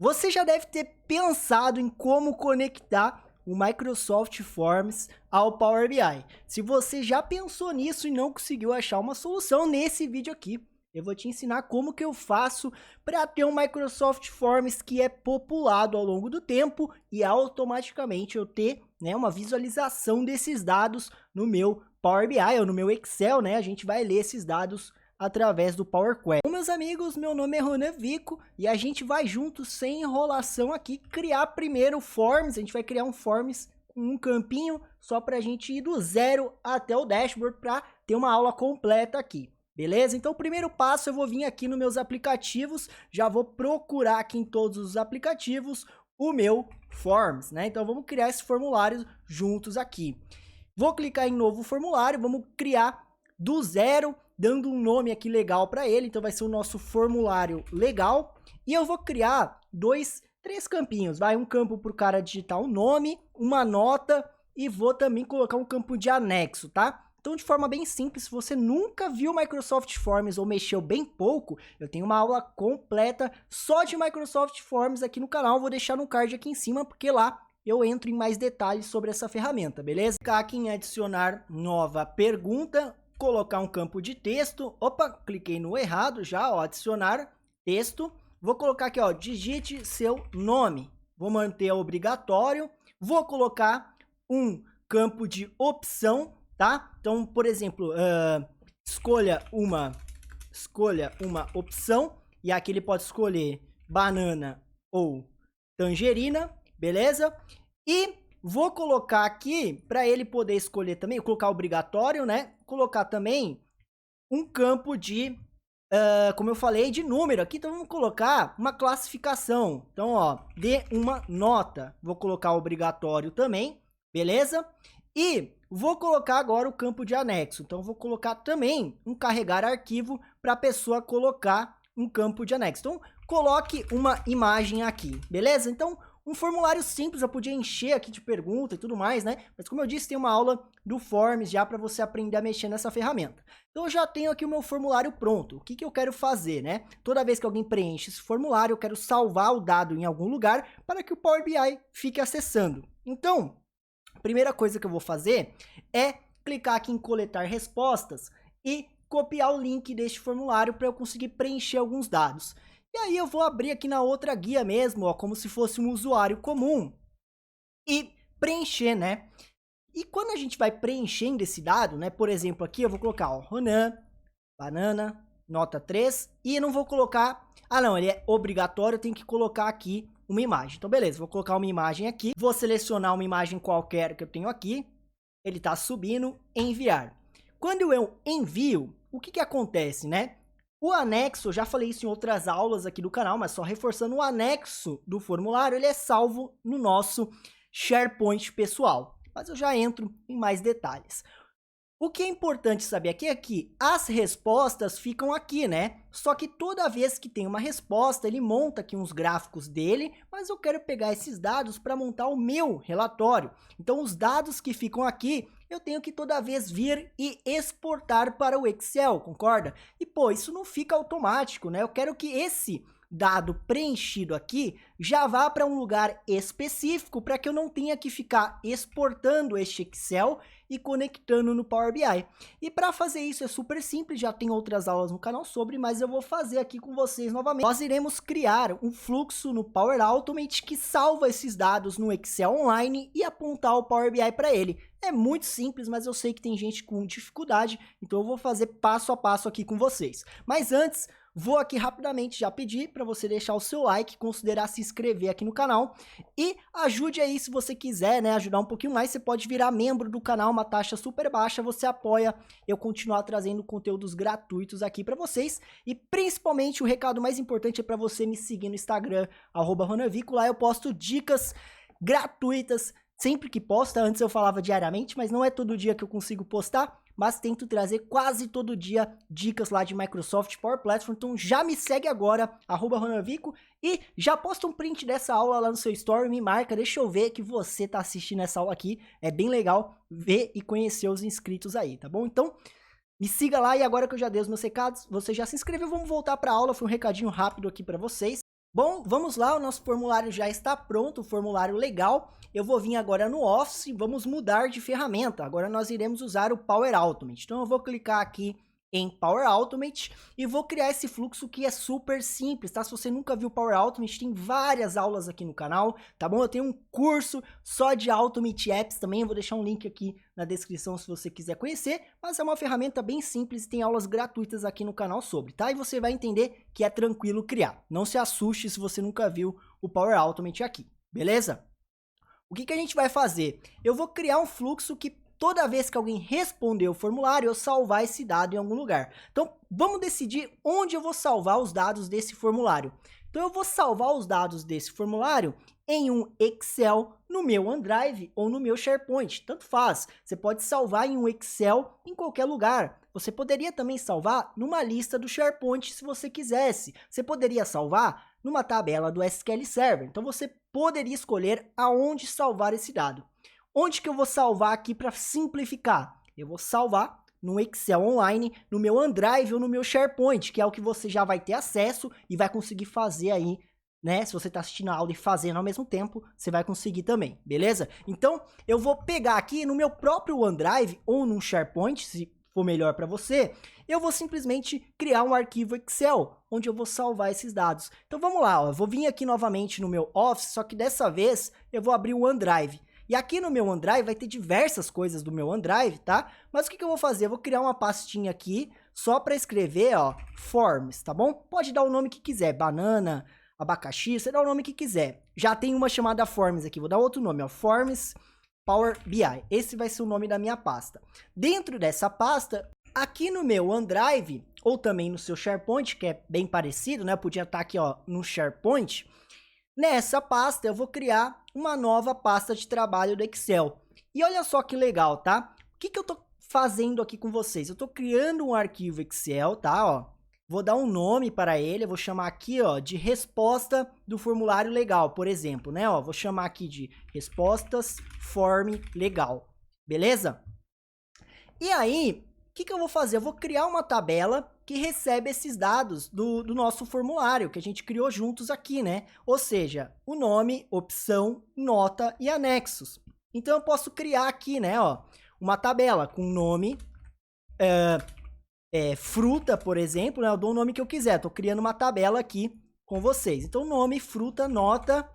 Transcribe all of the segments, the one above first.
Você já deve ter pensado em como conectar o Microsoft Forms ao Power BI. Se você já pensou nisso e não conseguiu achar uma solução, nesse vídeo aqui eu vou te ensinar como que eu faço para ter um Microsoft Forms que é populado ao longo do tempo e automaticamente eu ter, né, uma visualização desses dados no meu Power BI ou no meu Excel, né? A gente vai ler esses dados através do Power Query. Bom, meus amigos, meu nome é Ronan Vico e a gente vai junto, sem enrolação aqui, criar primeiro o Forms. A gente vai criar um Forms com um campinho só para a gente ir do zero até o dashboard para ter uma aula completa aqui. Beleza? Então o primeiro passo eu vou vir aqui nos meus aplicativos, já vou procurar aqui em todos os aplicativos o meu Forms, né? Então vamos criar esse formulário juntos aqui. Vou clicar em novo formulário, vamos criar do zero, dando um nome aqui legal para ele. Então vai ser o nosso formulário legal. E eu vou criar três campinhos. Vai um campo para o cara digitar o nome, uma nota e vou também colocar um campo de anexo, tá? Então, de forma bem simples, se você nunca viu Microsoft Forms ou mexeu bem pouco, eu tenho uma aula completa só de Microsoft Forms aqui no canal. Vou deixar no card aqui em cima, porque lá eu entro em mais detalhes sobre essa ferramenta, beleza? Clicar aqui em adicionar nova pergunta, colocar um campo de texto. Opa, cliquei no errado já, ó, adicionar texto. Vou colocar aqui, ó, digite seu nome. Vou manter obrigatório. Vou colocar um campo de opção, tá? Então, por exemplo, escolha uma opção e aqui ele pode escolher banana ou tangerina, beleza? E vou colocar aqui para ele poder escolher também, vou colocar obrigatório, né? Colocar também um campo de, como eu falei, de número aqui. Então vamos colocar uma classificação. Então, ó, dê uma nota. Vou colocar obrigatório também, beleza? E vou colocar agora o campo de anexo. Então, vou colocar também um carregar arquivo para a pessoa colocar um campo de anexo. Então, coloque uma imagem aqui, beleza? Então, um formulário simples, eu podia encher aqui de pergunta e tudo mais, né? Mas como eu disse, tem uma aula do Forms já para você aprender a mexer nessa ferramenta. Então, eu já tenho aqui o meu formulário pronto. O que que eu quero fazer, né? Toda vez que alguém preenche esse formulário, eu quero salvar o dado em algum lugar para que o Power BI fique acessando. Então, a primeira coisa que eu vou fazer é clicar aqui em coletar respostas e copiar o link deste formulário para eu conseguir preencher alguns dados. E aí eu vou abrir aqui na outra guia mesmo, ó, como se fosse um usuário comum e preencher, né? E quando a gente vai preenchendo esse dado, né? Por exemplo, aqui eu vou colocar, ó, Ronan, banana, nota 3 e não vou colocar... Ah, não, ele é obrigatório, eu tenho que colocar aqui uma imagem. Então, beleza, vou colocar uma imagem aqui. Vou selecionar uma imagem qualquer que eu tenho aqui. Ele está subindo, enviar. Quando eu envio, o que que acontece, né? O anexo, eu já falei isso em outras aulas aqui do canal, mas só reforçando, o anexo do formulário, ele é salvo no nosso SharePoint pessoal. Mas eu já entro em mais detalhes. O que é importante saber aqui é que as respostas ficam aqui, né? Só que toda vez que tem uma resposta, ele monta aqui uns gráficos dele, mas eu quero pegar esses dados para montar o meu relatório. Então, os dados que ficam aqui, eu tenho que toda vez vir e exportar para o Excel, concorda? E, pô, isso não fica automático, né? Eu quero que esse dado preenchido aqui já vá para um lugar específico para que eu não tenha que ficar exportando este Excel e conectando no Power BI. E para fazer isso é super simples, já tem outras aulas no canal sobre, mas eu vou fazer aqui com vocês novamente. Nós iremos criar um fluxo no Power Automate que salva esses dados no Excel online e apontar o Power BI para ele. É muito simples, mas eu sei que tem gente com dificuldade, então eu vou fazer passo a passo aqui com vocês. Mas antes, vou aqui rapidamente já pedir para você deixar o seu like, considerar se inscrever aqui no canal e ajude aí se você quiser, né, ajudar um pouquinho mais, você pode virar membro do canal, uma taxa super baixa, você apoia eu continuar trazendo conteúdos gratuitos aqui para vocês e principalmente o recado mais importante é para você me seguir no Instagram, @RonanVico, lá eu posto dicas gratuitas sempre que posta. Antes eu falava diariamente, mas não é todo dia que eu consigo postar, mas tento trazer quase todo dia dicas lá de Microsoft Power Platform. Então já me segue agora, @RonanVico, e já posta um print dessa aula lá no seu story, me marca, deixa eu ver que você tá assistindo essa aula aqui. É bem legal ver e conhecer os inscritos aí, tá bom? Então, me siga lá e agora que eu já dei os meus recados, você já se inscreveu, vamos voltar pra aula, foi um recadinho rápido aqui pra vocês. Bom, vamos lá, o nosso formulário já está pronto, o formulário legal. Eu vou vir agora no Office, vamos mudar de ferramenta. Agora nós iremos usar o Power Automate. Então eu vou clicar aqui em Power Automate e vou criar esse fluxo que é super simples, tá? Se você nunca viu Power Automate, tem várias aulas aqui no canal, tá bom? Eu tenho um curso só de Automate Apps também, eu vou deixar um link aqui na descrição se você quiser conhecer, mas é uma ferramenta bem simples e tem aulas gratuitas aqui no canal sobre, tá? E você vai entender que é tranquilo criar. Não se assuste se você nunca viu o Power Automate aqui, beleza? O que a gente vai fazer? Eu vou criar um fluxo que toda vez que alguém responder o formulário, eu salvar esse dado em algum lugar. Então, vamos decidir onde eu vou salvar os dados desse formulário. Então, eu vou salvar os dados desse formulário em um Excel no meu OneDrive ou no meu SharePoint, tanto faz. Você pode salvar em um Excel em qualquer lugar. Você poderia também salvar numa lista do SharePoint se você quisesse. Você poderia salvar numa tabela do SQL Server. Então, você poderia escolher aonde salvar esse dado. Onde que eu vou salvar aqui para simplificar? Eu vou salvar no Excel online, no meu OneDrive ou no meu SharePoint, que é o que você já vai ter acesso e vai conseguir fazer aí, né? Se você está assistindo a aula e fazendo ao mesmo tempo, você vai conseguir também, beleza? Então, eu vou pegar aqui no meu próprio OneDrive ou no SharePoint, se for melhor para você, eu vou simplesmente criar um arquivo Excel, onde eu vou salvar esses dados. Então, vamos lá, ó, eu vou vir aqui novamente no meu Office, só que dessa vez eu vou abrir o OneDrive. E aqui no meu OneDrive vai ter diversas coisas do meu OneDrive, tá? Mas o que eu vou fazer? Eu vou criar uma pastinha aqui só para escrever, ó, Forms, tá bom? Pode dar o nome que quiser, banana, abacaxi, você dá o nome que quiser. Já tem uma chamada Forms aqui, vou dar outro nome, ó, Forms Power BI. Esse vai ser o nome da minha pasta. Dentro dessa pasta, aqui no meu OneDrive, ou também no seu SharePoint, que é bem parecido, né? Eu podia estar aqui, ó, no SharePoint. Nessa pasta, eu vou criar uma nova pasta de trabalho do Excel. E olha só que legal, tá? O que eu tô fazendo aqui com vocês? Eu tô criando um arquivo Excel, tá? Ó, vou dar um nome para ele, eu vou chamar aqui, ó, de resposta do formulário legal, por exemplo, né? Ó, vou chamar aqui de respostas form legal, beleza? E aí, o que eu vou fazer? Eu vou criar uma tabela que recebe esses dados do nosso formulário, que a gente criou juntos aqui, né? Ou seja, o nome, opção, nota e anexos. Então, eu posso criar aqui, né, ó, uma tabela com nome, fruta, por exemplo, né? Eu dou o nome que eu quiser. Estou criando uma tabela aqui com vocês. Então, nome, fruta, nota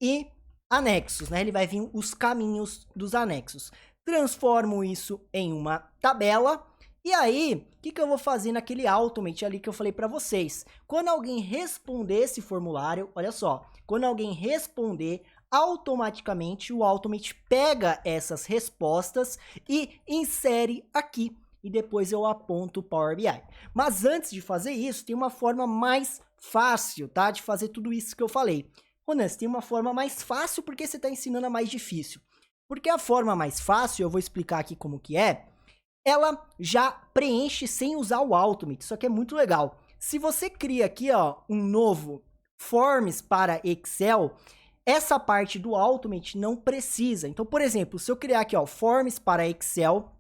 e anexos, né? Ele vai vir os caminhos dos anexos. Transformo isso em uma tabela. E aí, o que eu vou fazer naquele Automate ali que eu falei para vocês? Quando alguém responder esse formulário, olha só, quando alguém responder, automaticamente o Automate pega essas respostas e insere aqui. E depois eu aponto o Power BI. Mas antes de fazer isso, tem uma forma mais fácil, tá? De fazer tudo isso que eu falei. Ronan, tem uma forma mais fácil porque você está ensinando a mais difícil. Porque a forma mais fácil, eu vou explicar aqui como que é, ela já preenche sem usar o Automate, isso aqui é muito legal. Se você cria aqui, ó, um novo Forms para Excel, essa parte do Automate não precisa. Então, por exemplo, se eu criar aqui, ó, Forms para Excel,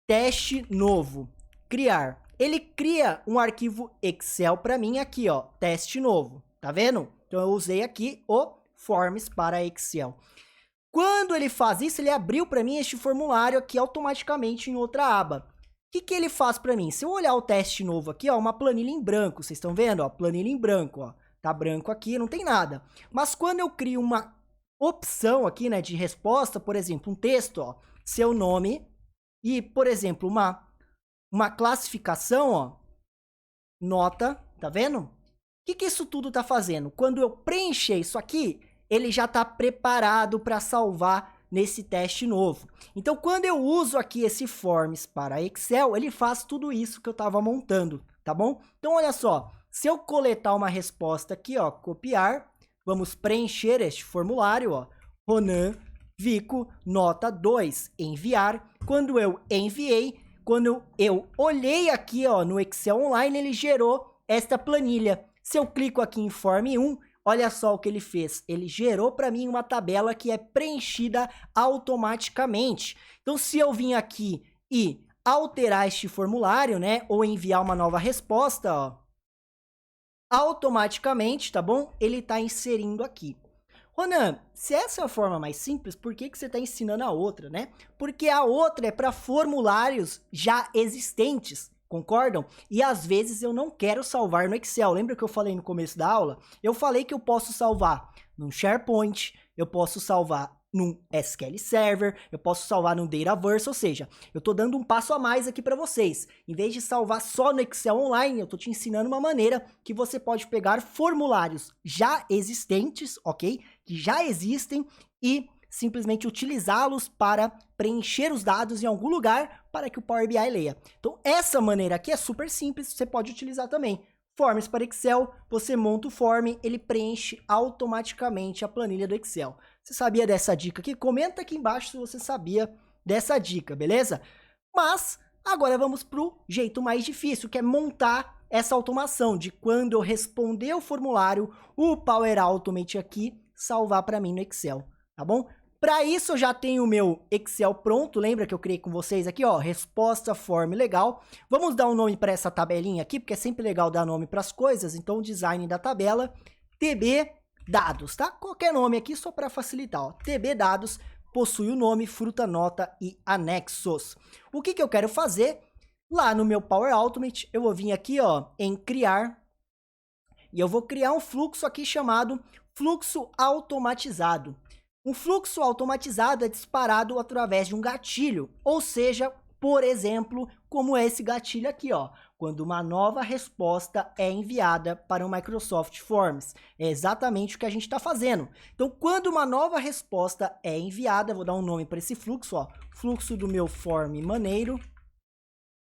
teste novo, criar. Ele cria um arquivo Excel para mim aqui, ó, teste novo, tá vendo? Então, eu usei aqui o Forms para Excel. Quando ele faz isso, ele abriu para mim este formulário aqui automaticamente em outra aba. O que ele faz para mim? Se eu olhar o teste novo aqui, ó, uma planilha em branco, vocês estão vendo? Ó, planilha em branco, ó, tá branco aqui, não tem nada. Mas quando eu crio uma opção aqui, né, de resposta, por exemplo, um texto, ó, seu nome e, por exemplo, uma classificação, ó, nota, tá vendo? O que isso tudo tá fazendo? Quando eu preencher isso aqui, ele já está preparado para salvar nesse teste novo. Então, quando eu uso aqui esse Forms para Excel, ele faz tudo isso que eu estava montando, tá bom? Então, olha só, se eu coletar uma resposta aqui, ó, copiar, vamos preencher este formulário, ó, Ronan Vico, nota 2, enviar. Quando eu enviei, quando eu olhei aqui, ó, no Excel Online, ele gerou esta planilha. Se eu clico aqui em Form 1, olha só o que ele fez. Ele gerou para mim uma tabela que é preenchida automaticamente. Então, se eu vim aqui e alterar este formulário, né, ou enviar uma nova resposta, ó, automaticamente, tá bom? Ele tá inserindo aqui. Ronan, se essa é a forma mais simples, por que você está ensinando a outra, né? Porque a outra é para formulários já existentes, concordam? E às vezes eu não quero salvar no Excel. Lembra que eu falei no começo da aula? Eu falei que eu posso salvar num SharePoint, eu posso salvar num SQL Server, eu posso salvar num Dataverse, ou seja, eu tô dando um passo a mais aqui para vocês. Em vez de salvar só no Excel online, eu tô te ensinando uma maneira que você pode pegar formulários já existentes, ok? Que já existem e simplesmente utilizá-los para preencher os dados em algum lugar para que o Power BI leia. Então, essa maneira aqui é super simples, você pode utilizar também. Forms para Excel, você monta o form, ele preenche automaticamente a planilha do Excel. Você sabia dessa dica aqui? Comenta aqui embaixo se você sabia dessa dica, beleza? Mas agora vamos para o jeito mais difícil, que é montar essa automação de quando eu responder o formulário, o Power Automate aqui salvar para mim no Excel, tá bom? Para isso eu já tenho o meu Excel pronto, lembra que eu criei com vocês aqui, ó, resposta form legal. Vamos dar um nome para essa tabelinha aqui, porque é sempre legal dar nome para as coisas, então design da tabela, TB dados, tá? Qualquer nome aqui só para facilitar, ó. TB dados possui o nome, fruta, nota e anexos. O que eu quero fazer? Lá no meu Power Automate, eu vou vir aqui, ó, em criar, e eu vou criar um fluxo aqui chamado fluxo automatizado. Um fluxo automatizado é disparado através de um gatilho, ou seja, por exemplo, como esse gatilho aqui, ó, quando uma nova resposta é enviada para o Microsoft Forms. É exatamente o que a gente está fazendo. Então, quando uma nova resposta é enviada, vou dar um nome para esse fluxo, ó, fluxo do meu form maneiro.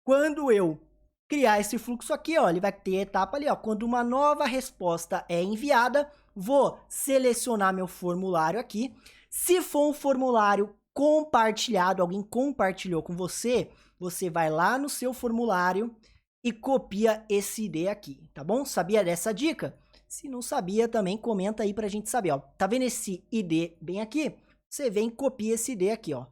Quando eu criar esse fluxo aqui, ó, ele vai ter etapa ali, ó, quando uma nova resposta é enviada, vou selecionar meu formulário aqui. Se for um formulário compartilhado, alguém compartilhou com você, você vai lá no seu formulário e copia esse ID aqui, tá bom? Sabia dessa dica? Se não sabia, também comenta aí pra gente saber, ó. Tá vendo esse ID bem aqui? Você vem e copia esse ID aqui, ó.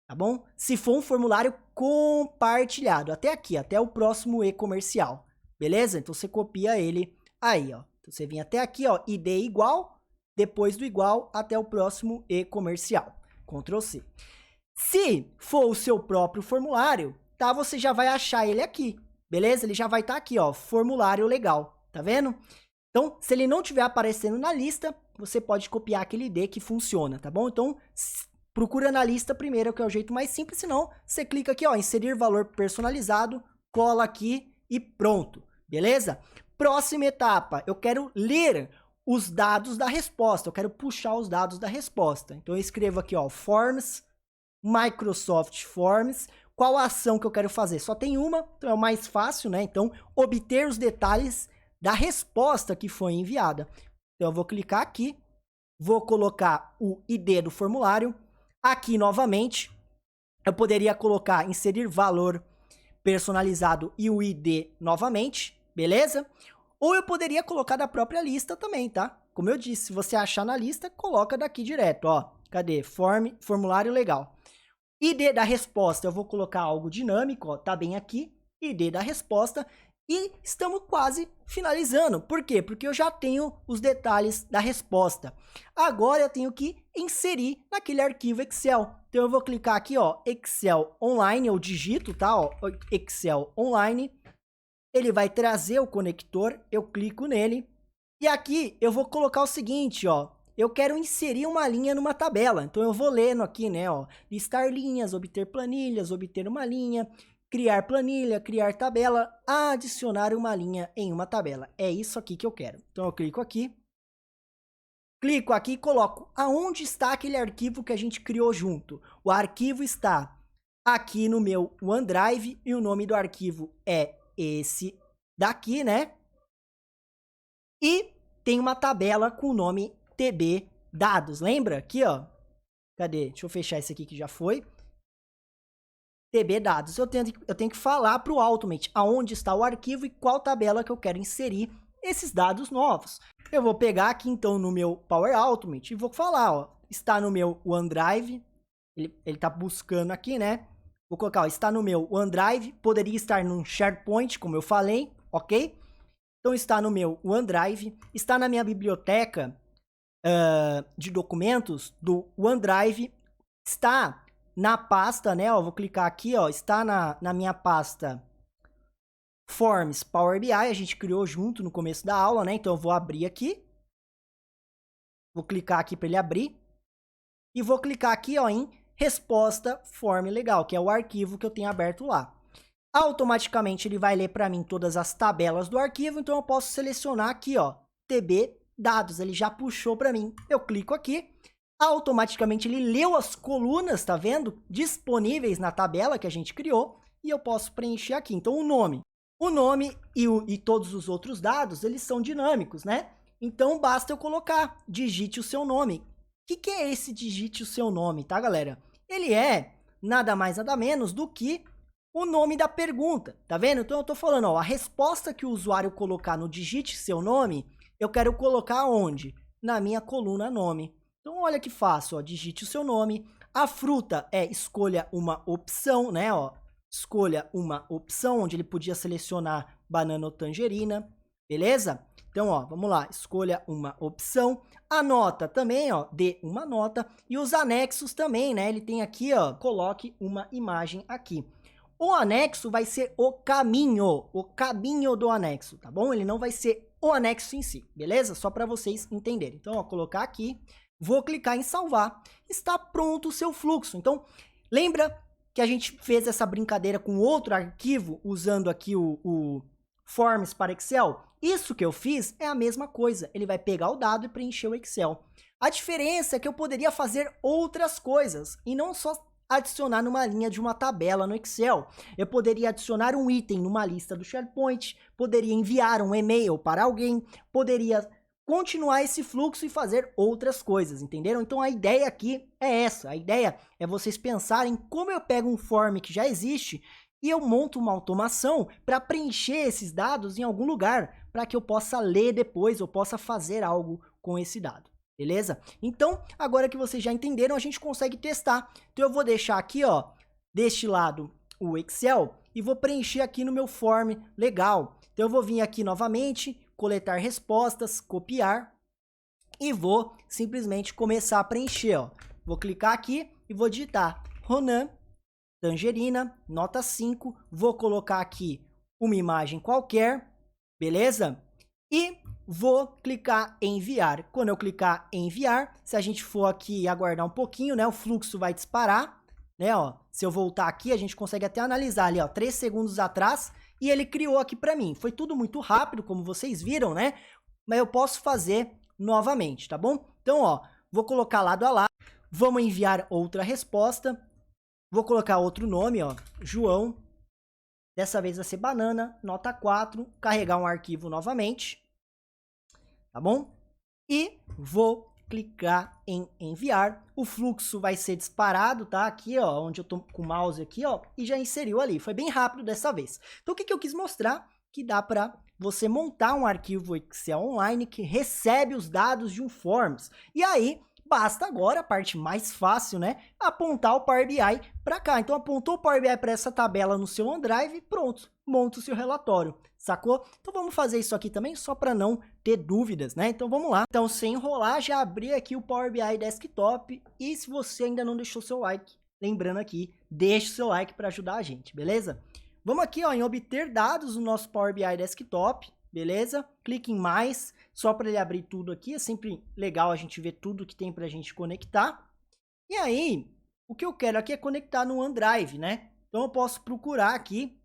Tá bom? Se for um formulário compartilhado, até aqui, até o próximo e-comercial, beleza? Então você copia ele aí, ó. Então você vem até aqui, ó, ID igual, depois do igual até o próximo e-comercial. Ctrl C. Se for o seu próprio formulário, tá? Você já vai achar ele aqui, beleza? Ele já vai estar aqui, ó, formulário legal, tá vendo? Então, se ele não estiver aparecendo na lista, você pode copiar aquele ID que funciona, tá bom? Então, procura na lista primeiro, que é o jeito mais simples, senão você clica aqui, ó, inserir valor personalizado, cola aqui e pronto, beleza? Próxima etapa, eu quero ler os dados da resposta, eu quero puxar os dados da resposta. Então eu escrevo aqui, ó, Forms, Microsoft Forms, qual a ação que eu quero fazer? Só tem uma, então é o mais fácil, né? Então, obter os detalhes da resposta que foi enviada. Então eu vou clicar aqui, vou colocar o ID do formulário. Aqui, novamente, eu poderia colocar, inserir valor personalizado e o ID novamente, beleza? Ou eu poderia colocar da própria lista também, tá? Como eu disse, se você achar na lista, coloca daqui direto, ó. Cadê? Formulário legal. ID da resposta, eu vou colocar algo dinâmico, ó, tá bem aqui. ID da resposta. E estamos quase finalizando. Por quê? Porque eu já tenho os detalhes da resposta. Agora eu tenho que inserir naquele arquivo Excel. Então eu vou clicar aqui, ó, Excel Online, eu digito, tá, ó, Excel Online. Ele vai trazer o conector, eu clico nele. E aqui eu vou colocar o seguinte, ó, eu quero inserir uma linha numa tabela. Então eu vou lendo aqui, né, ó, listar linhas, obter planilhas, obter uma linha, criar planilha, criar tabela, adicionar uma linha em uma tabela. É isso aqui que eu quero. Então eu clico aqui e coloco aonde está aquele arquivo que a gente criou junto. O arquivo está aqui no meu OneDrive e o nome do arquivo é esse daqui, né? E tem uma tabela com o nome TB dados. Lembra? Aqui, ó. Cadê? Deixa eu fechar esse aqui que já foi. TB dados. Eu tenho que falar para o Automate aonde está o arquivo e qual tabela que eu quero inserir esses dados novos. Eu vou pegar aqui, então, no meu Power Automate e vou falar, ó, está no meu OneDrive. Ele está buscando aqui, né? Vou colocar, ó, está no meu OneDrive. Poderia estar num SharePoint, como eu falei, ok? Então está no meu OneDrive, está na minha biblioteca de documentos do OneDrive, está na pasta, né, ó, vou clicar aqui, ó, está na minha pasta Forms Power BI, a gente criou junto no começo da aula, né, então eu vou abrir aqui, vou clicar aqui para ele abrir, e vou clicar aqui, ó, em resposta form legal, que é o arquivo que eu tenho aberto lá. Automaticamente ele vai ler para mim todas as tabelas do arquivo, então eu posso selecionar aqui, ó, TB dados, ele já puxou para mim. Eu clico aqui, automaticamente ele leu as colunas, tá vendo? Disponíveis na tabela que a gente criou, e eu posso preencher aqui. Então o nome e todos os outros dados, eles são dinâmicos, né? Então basta eu colocar, digite o seu nome. O que é esse digite o seu nome, tá, galera? Ele é nada mais nada menos do que o nome da pergunta, tá vendo? Então eu tô falando, ó, a resposta que o usuário colocar no digite seu nome, eu quero colocar onde? Na minha coluna nome. Então olha que fácil, ó, digite o seu nome. A fruta é escolha uma opção, né, ó, escolha uma opção, onde ele podia selecionar banana ou tangerina, beleza? Então, ó, vamos lá, escolha uma opção. A nota também, ó, dê uma nota. E os anexos também, né, ele tem aqui, ó, coloque uma imagem aqui. O anexo vai ser o caminho do anexo, tá bom? Ele não vai ser o anexo em si, beleza? Só para vocês entenderem. Então, ó, colocar aqui, vou clicar em salvar, está pronto o seu fluxo. Então, lembra que a gente fez essa brincadeira com outro arquivo, usando aqui o Forms para Excel? Isso que eu fiz é a mesma coisa, ele vai pegar o dado e preencher o Excel. A diferença é que eu poderia fazer outras coisas, e não só adicionar numa linha de uma tabela no Excel. Eu poderia adicionar um item numa lista do SharePoint, poderia enviar um e-mail para alguém, poderia continuar esse fluxo e fazer outras coisas, entenderam? Então a ideia aqui é essa, a ideia é vocês pensarem como eu pego um form que já existe e eu monto uma automação para preencher esses dados em algum lugar, para que eu possa ler depois, ou possa fazer algo com esse dado. Beleza? Então, agora que vocês já entenderam, a gente consegue testar. Então, eu vou deixar aqui, ó, deste lado o Excel e vou preencher aqui no meu form legal. Então, eu vou vir aqui novamente, coletar respostas, copiar e vou simplesmente começar a preencher, ó. Vou clicar aqui e vou digitar Ronan, tangerina, nota 5. Vou colocar aqui uma imagem qualquer, beleza? E vou clicar em enviar. Quando eu clicar em enviar, se a gente for aqui aguardar um pouquinho, né, o fluxo vai disparar, né, ó. Se eu voltar aqui, a gente consegue até analisar ali, ó, 3 segundos atrás, e ele criou aqui para mim. Foi tudo muito rápido, como vocês viram, né? Mas eu posso fazer novamente, tá bom? Então, ó, vou colocar lado a lado, vamos enviar outra resposta, vou colocar outro nome, ó, João, dessa vez vai ser banana, nota 4, carregar um arquivo novamente, tá bom? E vou clicar em enviar, o fluxo vai ser disparado, tá? Aqui, ó, onde eu tô com o mouse aqui, ó, e já inseriu ali, foi bem rápido dessa vez. Então, o que eu quis mostrar? Que dá para você montar um arquivo Excel online que recebe os dados de um Forms. E aí, basta agora, a parte mais fácil, né? Apontar o Power BI para cá. Então, apontou o Power BI para essa tabela no seu OneDrive, pronto, monta o seu relatório, sacou? Então, vamos fazer isso aqui também, só para não ter dúvidas, né? Então, vamos lá. Então, sem enrolar, já abri aqui o Power BI Desktop. E se você ainda não deixou seu like, lembrando aqui, deixe seu like para ajudar a gente, beleza? Vamos aqui, ó, em obter dados no nosso Power BI Desktop, beleza? Clique em mais, só para ele abrir tudo aqui. É sempre legal a gente ver tudo que tem para a gente conectar. E aí, o que eu quero aqui é conectar no OneDrive, né? Então, eu posso procurar aqui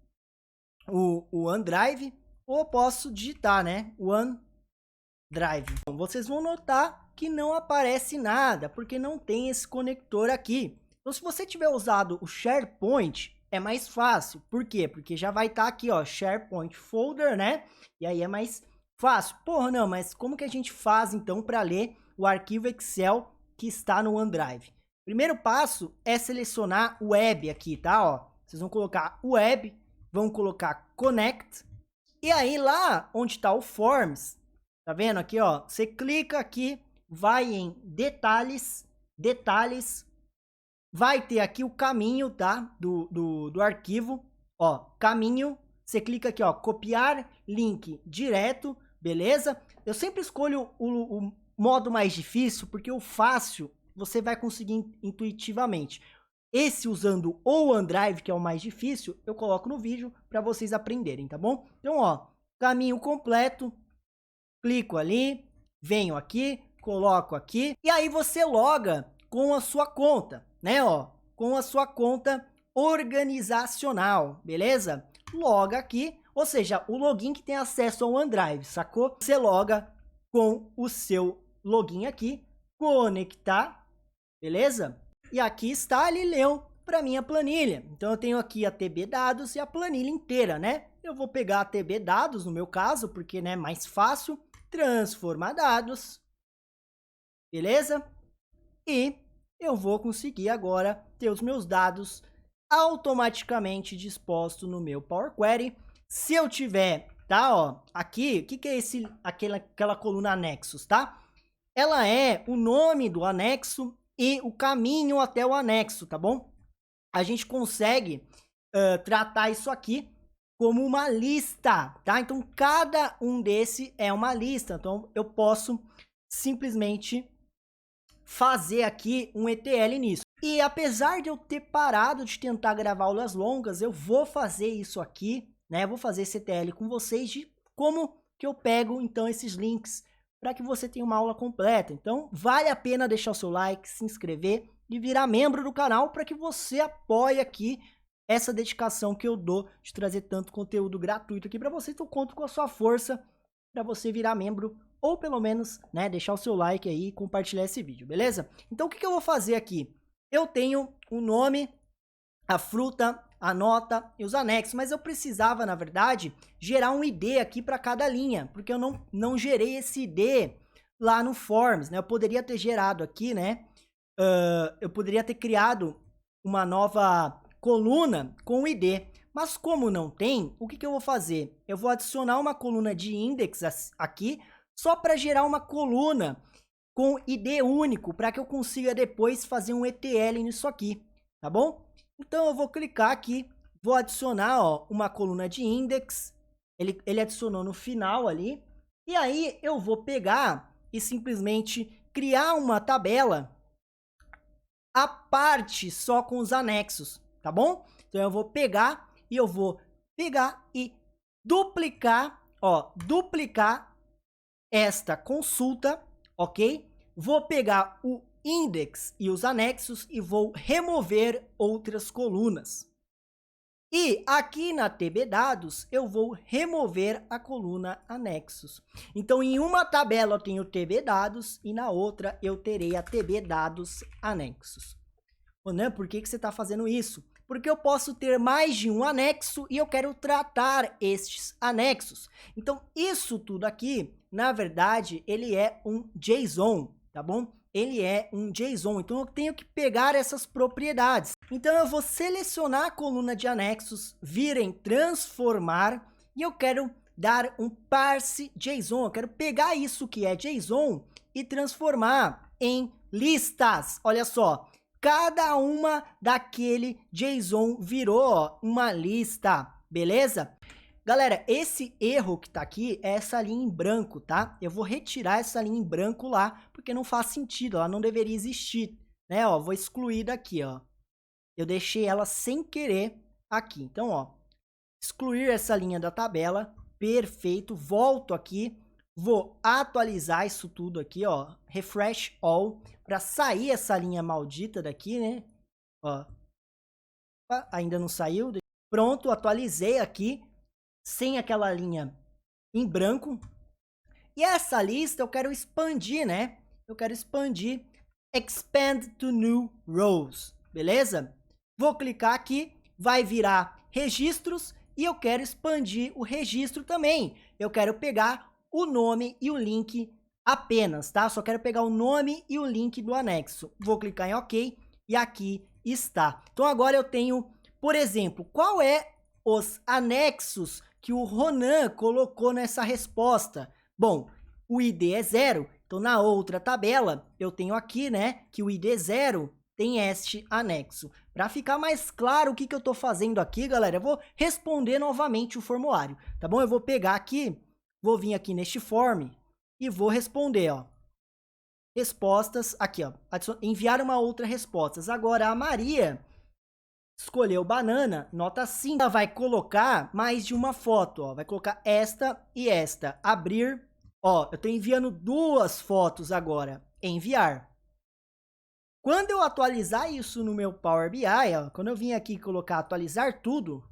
o OneDrive, ou eu posso digitar, né? OneDrive. Bom, vocês vão notar que não aparece nada, porque não tem esse conector aqui. Então, se você tiver usado o SharePoint, é mais fácil. Por quê? Porque já vai estar aqui, ó, SharePoint Folder, né? E aí é mais fácil. Porra, não, mas como que a gente faz, então, para ler o arquivo Excel que está no OneDrive? Primeiro passo é selecionar o Web aqui, tá? Ó, vocês vão colocar o Web, vão colocar Connect, e aí lá onde está o Forms, tá vendo aqui, ó? Você clica aqui, vai em Detalhes, vai ter aqui o caminho, tá? Do arquivo, ó, caminho, você clica aqui, ó, copiar link direto, beleza? Eu sempre escolho o modo mais difícil, porque o fácil você vai conseguir intuitivamente. Esse usando o OneDrive, que é o mais difícil, eu coloco no vídeo para vocês aprenderem, tá bom? Então, ó, caminho completo, clico ali, venho aqui, coloco aqui, e aí você loga com a sua conta, né, ó, com a sua conta organizacional, beleza? Loga aqui, ou seja, o login que tem acesso ao OneDrive, sacou? Você loga com o seu login aqui, conectar, beleza? E aqui está, ele leu para minha planilha. Então eu tenho aqui a TB dados e a planilha inteira, né? Eu vou pegar a TB dados no meu caso, porque né, mais fácil, transformar dados, beleza? E eu vou conseguir agora ter os meus dados automaticamente dispostos no meu Power Query. Se eu tiver, tá, ó, aqui, o que é aquela coluna anexos, tá? Ela é o nome do anexo e o caminho até o anexo, tá bom? A gente consegue tratar isso aqui como uma lista, tá? Então, cada um desse é uma lista. Então, eu posso simplesmente fazer aqui um ETL nisso. E apesar de eu ter parado de tentar gravar aulas longas, eu vou fazer isso aqui, né? Vou fazer esse ETL com vocês de como que eu pego, então, esses links para que você tenha uma aula completa. Então, vale a pena deixar o seu like, se inscrever e virar membro do canal para que você apoie aqui essa dedicação que eu dou de trazer tanto conteúdo gratuito aqui para você. Então, conto com a sua força para você virar membro ou pelo menos, né, deixar o seu like aí e compartilhar esse vídeo, beleza? Então, o que eu vou fazer aqui? Eu tenho o nome, a fruta, a nota e os anexos, mas eu precisava, na verdade, gerar um ID aqui para cada linha, porque eu não gerei esse ID lá no Forms, né? Eu poderia ter gerado aqui, né? Eu poderia ter criado uma nova coluna com o ID, mas como não tem, o que eu vou fazer? Eu vou adicionar uma coluna de index aqui, só para gerar uma coluna com ID único, para que eu consiga depois fazer um ETL nisso aqui, tá bom? Então eu vou clicar aqui, vou adicionar ó, uma coluna de index, ele adicionou no final ali, e aí eu vou pegar e simplesmente criar uma tabela à parte só com os anexos, tá bom? Então eu vou pegar e duplicar, ó, duplicar esta consulta, ok? Vou pegar o index e os anexos e vou remover outras colunas. E aqui na TB dados, eu vou remover a coluna anexos. Então, em uma tabela eu tenho TB dados e na outra eu terei a TB dados anexos. Né? Por que você está fazendo isso? Porque eu posso ter mais de um anexo e eu quero tratar estes anexos. Então, isso tudo aqui, na verdade, ele é um JSON, tá bom? Ele é um JSON, então eu tenho que pegar essas propriedades. Então, eu vou selecionar a coluna de anexos, vir em transformar, e eu quero dar um parse JSON. Eu quero pegar isso que é JSON e transformar em listas. Olha só. Cada uma daquele JSON virou ó, uma lista, beleza? Galera, esse erro que tá aqui é essa linha em branco, tá? Eu vou retirar essa linha em branco lá, porque não faz sentido, ela não deveria existir, né? Ó, vou excluir daqui, ó. Eu deixei ela sem querer aqui. Então, ó, excluir essa linha da tabela, perfeito. Volto aqui, vou atualizar isso tudo aqui, ó, refresh all, para sair essa linha maldita daqui, né? Ó, ainda não saiu. Pronto, atualizei aqui, sem aquela linha em branco. E essa lista eu quero expandir, né? Eu quero expandir, expand to new rows, beleza? Vou clicar aqui, vai virar registros e eu quero expandir o registro também. Eu quero pegar o nome e o link apenas, tá? Só quero pegar o nome e o link do anexo. Vou clicar em OK e aqui está. Então agora eu tenho, por exemplo, qual é os anexos que o Ronan colocou nessa resposta? Bom, o ID é 0. Então na outra tabela eu tenho aqui, né, que o ID é 0 tem este anexo. Para ficar mais claro o que eu estou fazendo aqui, galera, eu vou responder novamente o formulário, tá bom? Eu vou pegar aqui, vou vir aqui neste form e vou responder, ó. Respostas, aqui, ó, enviar uma outra resposta. Agora a Maria escolheu banana, nota 5. Ela vai colocar mais de uma foto, ó. Vai colocar esta e esta. Abrir, ó, eu tô enviando 2 fotos agora. Enviar. Quando eu atualizar isso no meu Power BI, ó, quando eu vim aqui colocar atualizar tudo,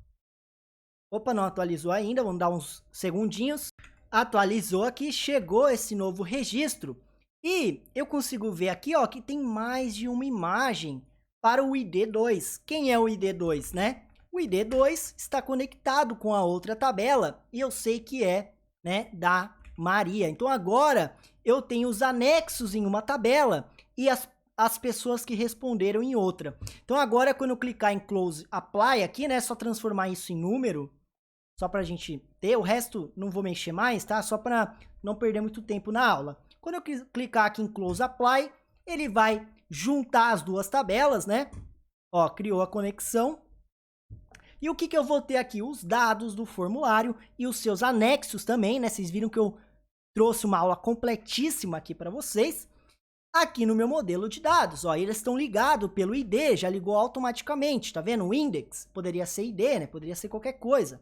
opa, não atualizou ainda, vamos dar uns segundinhos. Atualizou aqui, chegou esse novo registro e eu consigo ver aqui, ó, que tem mais de uma imagem para o ID2. Quem é o ID2, né? O ID2 está conectado com a outra tabela e eu sei que é, né, da Maria. Então agora eu tenho os anexos em uma tabela e as pessoas que responderam em outra. Então agora quando eu clicar em Close Apply aqui, né, só transformar isso em número, só para a gente ter, o resto não vou mexer mais, tá? Só para não perder muito tempo na aula. Quando eu clicar aqui em Close Apply, ele vai juntar as 2 tabelas, né? Ó, criou a conexão. E o que eu vou ter aqui? Os dados do formulário e os seus anexos também, né? Vocês viram que eu trouxe uma aula completíssima aqui para vocês. Aqui no meu modelo de dados, ó, eles estão ligados pelo ID, já ligou automaticamente, tá vendo? O index poderia ser ID, né? Poderia ser qualquer coisa.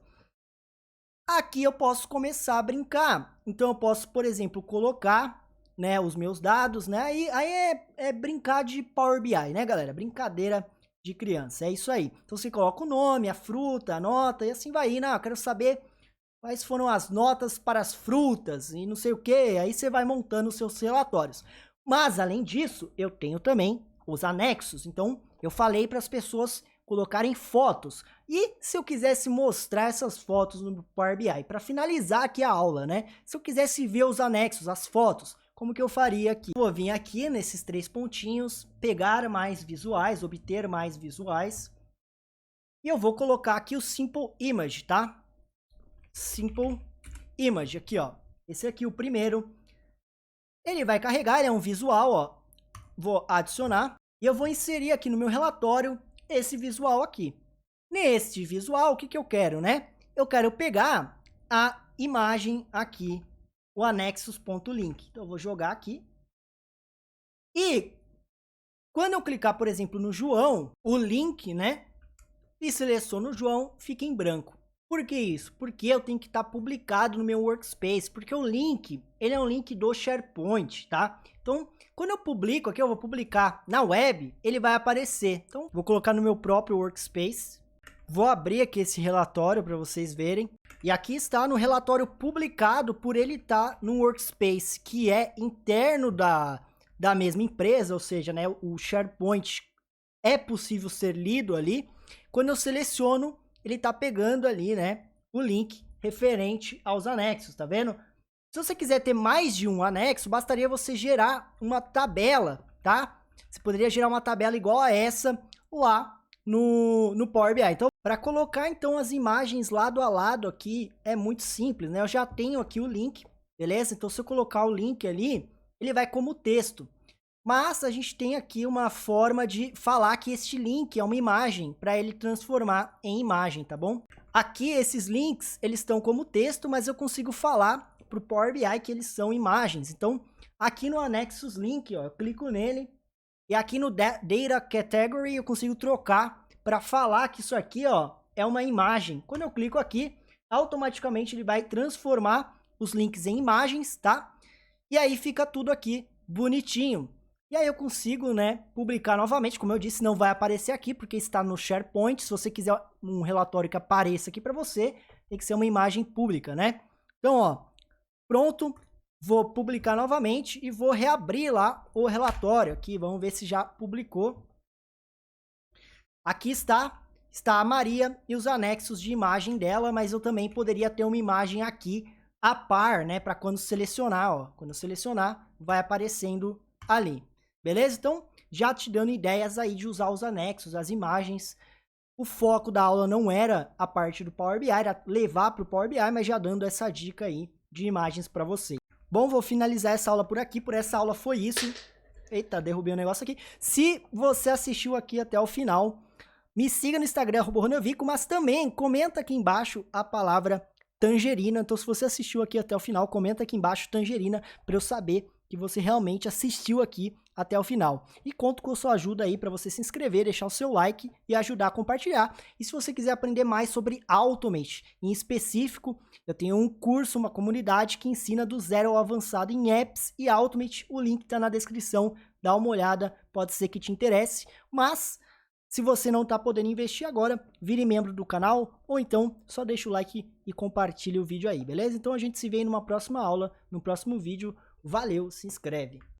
Aqui eu posso começar a brincar. Então eu posso, por exemplo, colocar, né, os meus dados, né? Aí é brincar de Power BI, né, galera? Brincadeira de criança, é isso aí. Então você coloca o nome, a fruta, a nota e assim vai indo. Eu quero saber quais foram as notas para as frutas e não sei o que. Aí você vai montando os seus relatórios. Mas, além disso, eu tenho também os anexos. Então, eu falei para as pessoas colocarem fotos. E se eu quisesse mostrar essas fotos no Power BI, para finalizar aqui a aula, né? Se eu quisesse ver os anexos, as fotos, como que eu faria aqui? Vou vir aqui nesses 3 pontinhos, pegar mais visuais, obter mais visuais. E eu vou colocar aqui o Simple Image, tá? Simple Image, aqui, ó. Esse aqui, o primeiro. Ele vai carregar, ele é um visual, ó. Vou adicionar e eu vou inserir aqui no meu relatório esse visual aqui. Neste visual, o que eu quero, né? Eu quero pegar a imagem aqui, o anexos.link. Então eu vou jogar aqui. E quando eu clicar, por exemplo, no João, o link, né? E seleciono o João, fica em branco. Por que isso? Porque eu tenho que estar publicado no meu workspace, porque o link, ele é um link do SharePoint, tá? Então, quando eu publico aqui, eu vou publicar na web, ele vai aparecer. Então, vou colocar no meu próprio workspace. Vou abrir aqui esse relatório para vocês verem. E aqui está no relatório publicado por ele estar no workspace, que é interno da mesma empresa, ou seja, né, o SharePoint é possível ser lido ali. Quando eu seleciono, ele tá pegando ali, né, o link referente aos anexos, tá vendo? Se você quiser ter mais de um anexo, bastaria você gerar uma tabela, tá? Você poderia gerar uma tabela igual a essa lá no Power BI. Então, para colocar então as imagens lado a lado aqui, é muito simples, né? Eu já tenho aqui o link, beleza? Então, se eu colocar o link ali, ele vai como texto. Mas a gente tem aqui uma forma de falar que este link é uma imagem para ele transformar em imagem, tá bom? Aqui esses links, eles estão como texto, mas eu consigo falar para o Power BI que eles são imagens. Então, aqui no Anexos Link, ó, eu clico nele e aqui no Data Category eu consigo trocar para falar que isso aqui, ó, é uma imagem. Quando eu clico aqui, automaticamente ele vai transformar os links em imagens, tá? E aí fica tudo aqui bonitinho. E aí eu consigo, né, publicar novamente. Como eu disse, não vai aparecer aqui porque está no SharePoint. Se você quiser um relatório que apareça aqui para você, tem que ser uma imagem pública, né? Então, ó, pronto. Vou publicar novamente e vou reabrir lá o relatório aqui. Vamos ver se já publicou. Aqui está a Maria e os anexos de imagem dela, mas eu também poderia ter uma imagem aqui a par, né, para quando selecionar, ó. Quando eu selecionar, vai aparecendo ali. Beleza? Então, já te dando ideias aí de usar os anexos, as imagens. O foco da aula não era a parte do Power BI, era levar para o Power BI, mas já dando essa dica aí de imagens para você. Bom, vou finalizar essa aula por aqui. Por essa aula foi isso. Eita, derrubei um negócio aqui. Se você assistiu aqui até o final, me siga no Instagram, @Ronavico, mas também comenta aqui embaixo a palavra tangerina. Então, se você assistiu aqui até o final, comenta aqui embaixo tangerina para eu saber que você realmente assistiu aqui até o final. E conto com a sua ajuda aí para você se inscrever, deixar o seu like e ajudar a compartilhar. E se você quiser aprender mais sobre Automate, em específico, eu tenho um curso, uma comunidade que ensina do zero ao avançado em apps e Automate. O link está na descrição, dá uma olhada, pode ser que te interesse. Mas se você não está podendo investir agora, vire membro do canal ou então só deixa o like e compartilhe o vídeo aí, beleza? Então a gente se vê numa próxima aula, no próximo vídeo. Valeu, se inscreve!